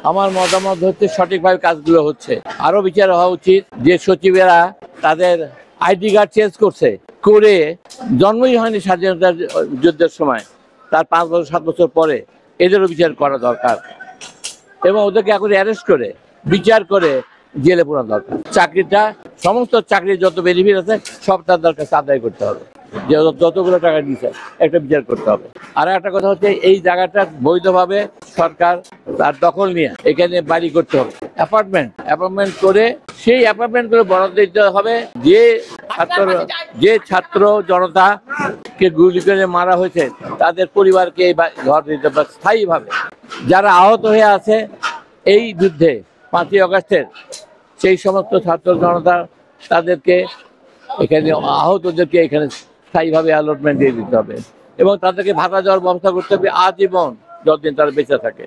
আমার মতামত হচ্ছে সঠিকভাবে কাজগুলো হচ্ছে। আরো বিচার হওয়া উচিত যে সচিবেরা তাদের আইডি কার্ড চেঞ্জ করে জন্মই হয়নি স্বাধীনতা যুদ্ধের সময়, তার 5 বছর 7 বছর পরে এদেরও বিচার করা দরকার এবং ওদেরকে এখন অ্যারেস্ট করে বিচার করে জেলে পোড়ানো দরকার। চাকরিটা সমস্ত চাকরির যত বেনিফিট আছে সব তাদের কাছে আদায় করতে হবে, যে যতগুলো টাকা দিয়েছে একটা বিচার করতে হবে। আর একটা কথা হচ্ছে এই জায়গাটা বৈধভাবে সরকার তার দখল নিয়ে এখানে বাড়ি করতে হবে, অ্যাপার্টমেন্ট করে সেই অ্যাপার্টমেন্টগুলো বরাদ্দ দিতে হবে। যে ছাত্র জনতাকে গুলি করে মারা হয়েছে তাদের পরিবারকে ঘর দিতে হবে স্থায়ীভাবে। যারা আহত হয়ে আছে এই যুদ্ধে 5ই আগস্টের সেই সমস্ত ছাত্র জনতা তাদেরকে এখানে আহতদেরকে এখানে স্থায়ীভাবে অ্যালটমেন্ট দিয়ে দিতে হবে এবং তাদেরকে ভাতা দেওয়ার ব্যবস্থা করতে হবে আজীবন, যতদিন তারা বেঁচে থাকে।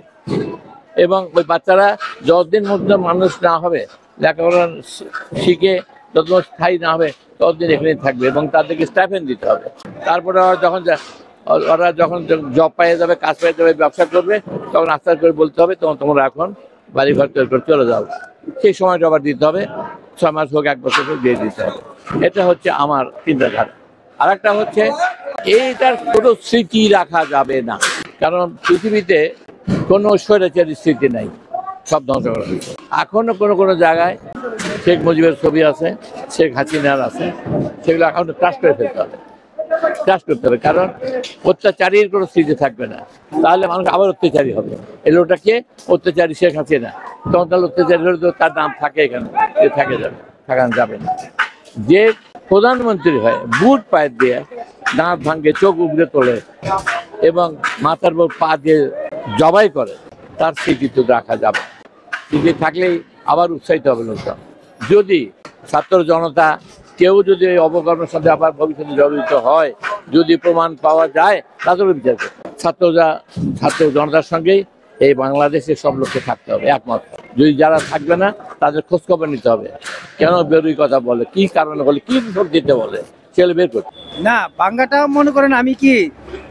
এবং ওই বাচ্চারা যতদিন মধ্যে মানুষ না হবে, লেখাপড়া শিখে যতদিন স্থায়ী না হবে ততদিন এখানে থাকবে এবং তাদেরকে স্টাইপেন্ড দিতে হবে। তারপরে ওরা যখন জব পেয়ে যাবে, কাজ পেয়ে যাবে, ব্যবসা করবে, তখন আস্তে আস্তে করে বলতে হবে তোমরা এখন বাড়ি ঘর তৈরি করে চলে যাও। সেই সময়টা আবার দিতে হবে, 6 মাস হোক 1 বছর হোক দিয়ে দিতে হবে। এটা হচ্ছে আমার চিন্তাধারা। আর একটা হচ্ছে এইটার কোনো স্মৃতি রাখা যাবে না, কারণ পৃথিবীতে কোনো স্বৈরাচারী স্মৃতি নাই, সব ধ্বংস করা হয়েছে। এখনো কোনো জায়গায় শেখ মুজিবের ছবি আছে, শেখ হাসিনার আছে, সেগুলো এখন ক্রাশ করে ফেলতে হবে, ক্রাশ করতে হবে, কারণ অত্যাচারীর কোনো স্মৃতি থাকবে না। তাহলে মানুষ আবার অত্যাচারী হবে। এই লোকটাকে অত্যাচারী শেখ হাসিনা, তখন তাহলে অত্যাচারী হলে তার নাম থাকে এখানে, থাকানো যাবে না। যে প্রধানমন্ত্রী হয় বুট পায়ের দিয়ে দাঁত ভাঙে, চোখ উগড়ে তোলে এবং মাথার উপর পা দিয়ে জবাই করে, তার স্মৃতি তো রাখা যাবে। স্মৃতি থাকলেই আবার উৎসাহিত হবে লোকজন। যদি ছাত্র জনতা কেউ যদি অপকর্মের সাথে আবার ভবিষ্যতে জড়িত হয়, যদি প্রমাণ পাওয়া যায়, তাদেরও বিচার করবে। ছাত্র জনতার সঙ্গেই এই বাংলাদেশের সব লোককে থাকতে হবে একমত। যদি যারা থাকবে না তাদের খোঁজখবর নিতে হবে, কেন বেরোই কথা বলে, কি কারণে বলে, কি ভোট দিতে বলে, সেগুলো বের করতে না। বাঙ্গাটা মনে করেন আমি কি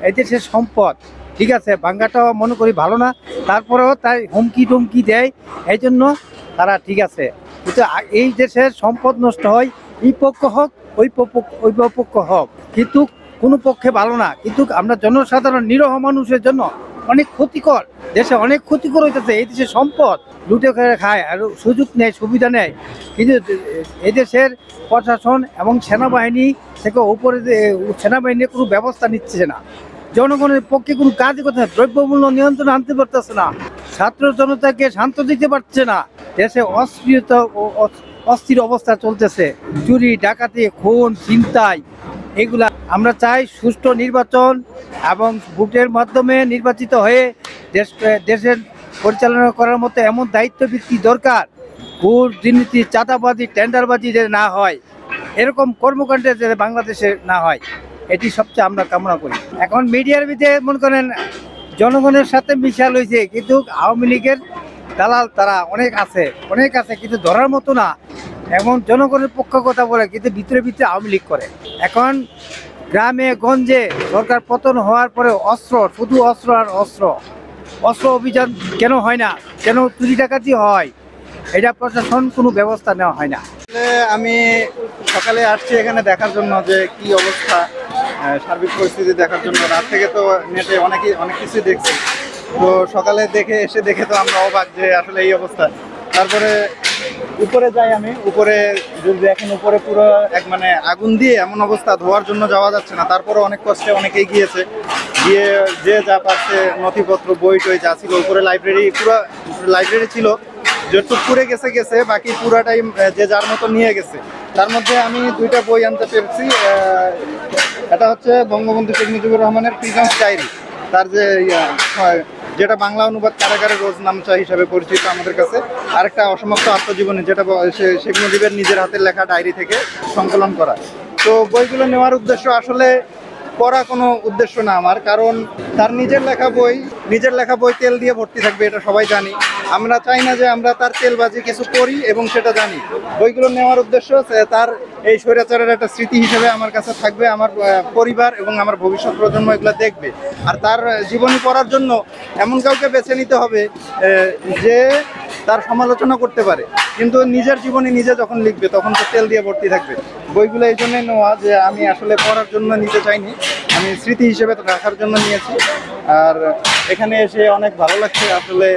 এই দেশের সম্পদ, ঠিক আছে, বাঙ্গাটাও মনে করি ভালো না, তারপরেও তাই হুমকি টুমকি দেয়, এই জন্য তারা ঠিক আছে। কিন্তু এই দেশের সম্পদ নষ্ট হয়, এই পক্ষ হোক ওই পক্ষ হোক, কিন্তু কোনো পক্ষে ভালো না। কিন্তু আমরা জনসাধারণ নিরহ মানুষের জন্য অনেক ক্ষতিকর, দেশে অনেক ক্ষতিকর হইতেছে। এই দেশের সম্পদ লুটে করে খায় আর সুযোগ নেয়, সুবিধা নেয়, কিন্তু এই দেশের প্রশাসন এবং সেনাবাহিনী থেকে উপরে সেনাবাহিনীর কোনো ব্যবস্থা নিচ্ছে না, জনগণের পক্ষে কোনো কাজই করছে না, দ্রব্যমূল্য নিয়ন্ত্রণ আনতে পারতেছে না, ছাত্র জনতাকে শান্ত দিতে পারছে না, দেশে অস্থির অবস্থা চলতেছে, চুরি ডাকাতি খুন ছিনতাই এগুলা। আমরা চাই সুষ্ঠু নির্বাচন এবং ভোটের মাধ্যমে নির্বাচিত হয়ে দেশের পরিচালনা করার মতো এমন দায়িত্ব ব্যক্তি দরকার, ঘুষ দুর্নীতি চাঁদাবাজি টেন্ডারবাজি যে না হয়, এরকম কর্মকাণ্ডে যে বাংলাদেশে না হয়, এটি সবচেয়ে আমরা কামনা করি। এখন মিডিয়ার ভিতরে মনে করেন জনগণের সাথে মিশাল হয়েছে, কিন্তু আওয়ামী লীগের দালাল তারা অনেক আছে, কিন্তু ধরার মতো না। এমন জনগণের পক্ষ কথা বলে, কিন্তু ভিতরে আওয়ামী লীগ করে। এখন গ্রামে গঞ্জে সরকার পতন হওয়ার পরে শুধু অস্ত্র আর অস্ত্র অভিযান কেন হয় না, কেন চুরি ডাকাতি হয়, এটা প্রশাসন কোনো ব্যবস্থা নেওয়া হয় না। আমি সকালে আসছি এখানে দেখার জন্য যে কি অবস্থা, সার্বিক পরিস্থিতি দেখার জন্য। রাত থেকে তো নেটে অনেক কিছু দেখছি, তো সকালে দেখে তো আমরা অবাক যে আসলে এই অবস্থা। তারপরে উপরে যাই, আমি উপরে দেখেন উপরে পুরো মানে আগুন দিয়ে এমন অবস্থা, ধোয়ার জন্য যাওয়া যাচ্ছে না। তারপরে অনেক কষ্টে অনেকেই গিয়ে যে যা পাচ্ছে নথিপত্র বই টই যা ছিল, উপরে লাইব্রেরি ছিল, যেটুকু পুড়ে গেছে, বাকি পুরাটাই যে যার মতো নিয়ে গেছে। তার মধ্যে আমি 2টা বই আনতে পেরেছি। এটা হচ্ছে বঙ্গবন্ধু শেখ মুজিবুর রহমানের প্রিজন্স ডায়েরি, তার যেটা বাংলা অনুবাদ কারাগারে রোজ নামচা হিসাবে পরিচিত আমাদের কাছে। আরেকটা অসমাপ্ত আত্মজীবনী, যেটা শেখ মুজিবের নিজের হাতের লেখা ডায়েরি থেকে সংকলন করা। তো বইগুলো নেওয়ার উদ্দেশ্য আসলে পড়া কোনো উদ্দেশ্য না আমার, কারণ তার নিজের লেখা বই তেল দিয়ে ভর্তি থাকবে, এটা সবাই জানি। আমরা চাই না যে আমরা তার তেলবাজি কিছু করি এবং সেটা জানি। বইগুলো নেওয়ার উদ্দেশ্য তার এই স্বৈরাচারের একটা স্মৃতি হিসেবে আমার কাছে থাকবে, আমার পরিবার এবং আমার ভবিষ্যৎ প্রজন্ম এগুলো দেখবে। আর তার জীবনী পড়ার জন্য এমন কাউকে বেছে নিতে হবে যে তার সমালোচনা করতে পারে, কিন্তু নিজের জীবনী নিজে যখন লিখবে তখন তো তেল দিয়ে ভর্তি থাকবে। বইগুলো এই জন্যই নেওয়া যে আমি আসলে পড়ার জন্য নিতে চাইনি, আমি স্মৃতি হিসেবে রাখার জন্য নিয়েছি। আর এখানে এসে অনেক ভালো লাগছে, আসলে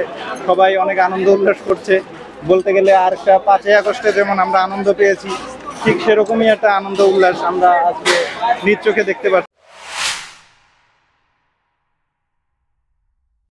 সবাই অনেক আনন্দ উল্লাস করছে। বলতে গেলে আর একটা 5ই আগস্টে যেমন আমরা আনন্দ পেয়েছি, ঠিক সেরকমই একটা আনন্দ উল্লাস আমরা আজকে নিজ চোখে দেখতে পাচ্ছি।